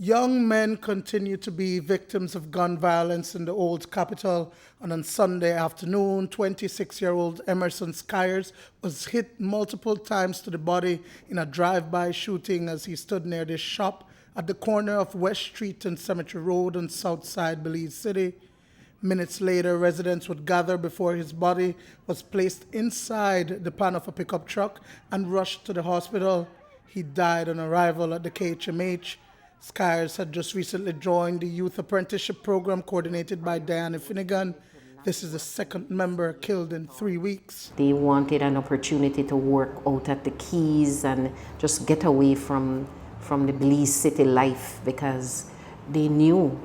Young men continue to be victims of gun violence in the old capital, and on Sunday afternoon, 26-year-old Emmerson was hit multiple times to the body in a drive-by shooting as he stood near this shop at the corner of West Street and Cemetery Road on South Side, Belize City. Minutes later, residents would gather before his body was placed inside the pan of a pickup truck and rushed to the hospital. He died on arrival at the KHMH. Skyers had just recently joined the youth apprenticeship program coordinated by Duane. This is the second member killed in 3 weeks. They wanted an opportunity to work out at the Keys and just get away from the Belize city life because they knew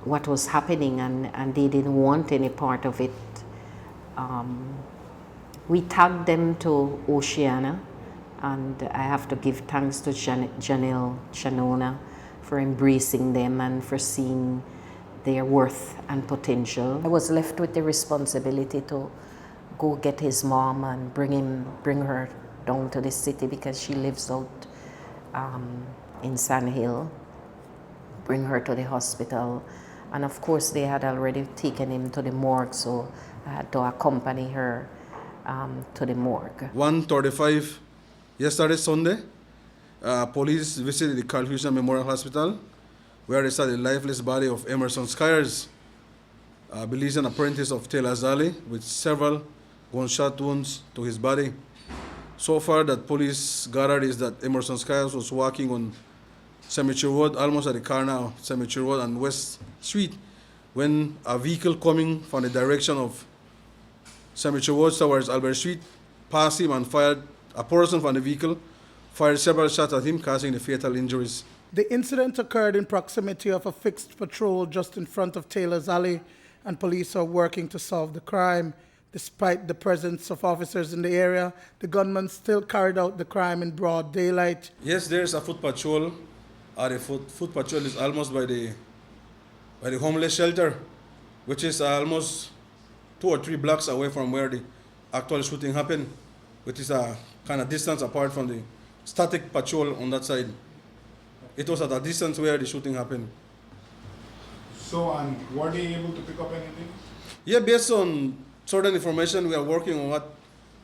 what was happening and they didn't want any part of it. We tagged them to Oceana. And I have to give thanks to Janelle Chanona for embracing them and for seeing their worth and potential. I was left with the responsibility to go get his mom and bring her down to the city because she lives out in Sand Hill, bring her to the hospital. And of course, they had already taken him to the morgue, so I had to accompany her to the morgue. 1:35. Yesterday, Sunday, police visited the Carl Houston Memorial Hospital where they saw the lifeless body of Emmerson Skyers, a Belizean apprentice of Tillett with several gunshot wounds to his body. So far, that police gathered is that Emmerson Skyers was walking on Cemetery Road, almost at the corner of Cemetery Road and West Street, when a vehicle coming from the direction of Cemetery Road towards Albert Street passed him and fired. A person from the vehicle fired several shots at him, causing the fatal injuries. The incident occurred in proximity of a fixed patrol just in front of Taylor's Alley, and police are working to solve the crime. Despite the presence of officers in the area, the gunman still carried out the crime in broad daylight. Yes, there's a foot patrol. The foot patrol is almost by the homeless shelter, which is almost 2 or 3 blocks away from where the actual shooting happened, which is a kind of distance apart from the static patrol on that side. It was at a distance where the shooting happened. So, and were they able to pick up anything? Yeah, based on certain information, we are working on what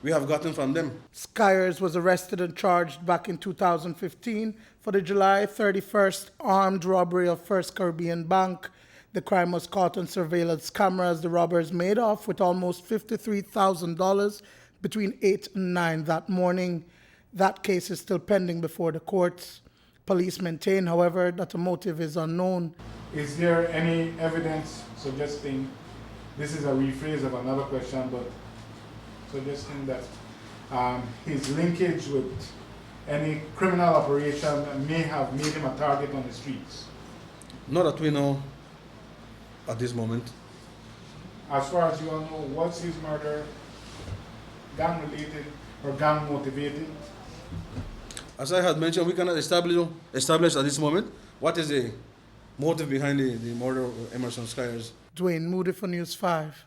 we have gotten from them. Skyers was arrested and charged back in 2015 for the July 31st armed robbery of First Caribbean Bank. The crime was caught on surveillance camera as the robbers made off with almost $53,000 between 8 and 9 that morning. That case is still pending before the courts. Police maintain, however, that a motive is unknown. Is there any evidence suggesting, this is a rephrase of another question, but suggesting that his linkage with any criminal operation may have made him a target on the streets? Not that we know at this moment. As far as you all know, was his murder gang-related or gang-motivated? As I had mentioned, we cannot establish at this moment what is the motive behind the murder of Emmerson Skyers. Duane, Moody for News 5.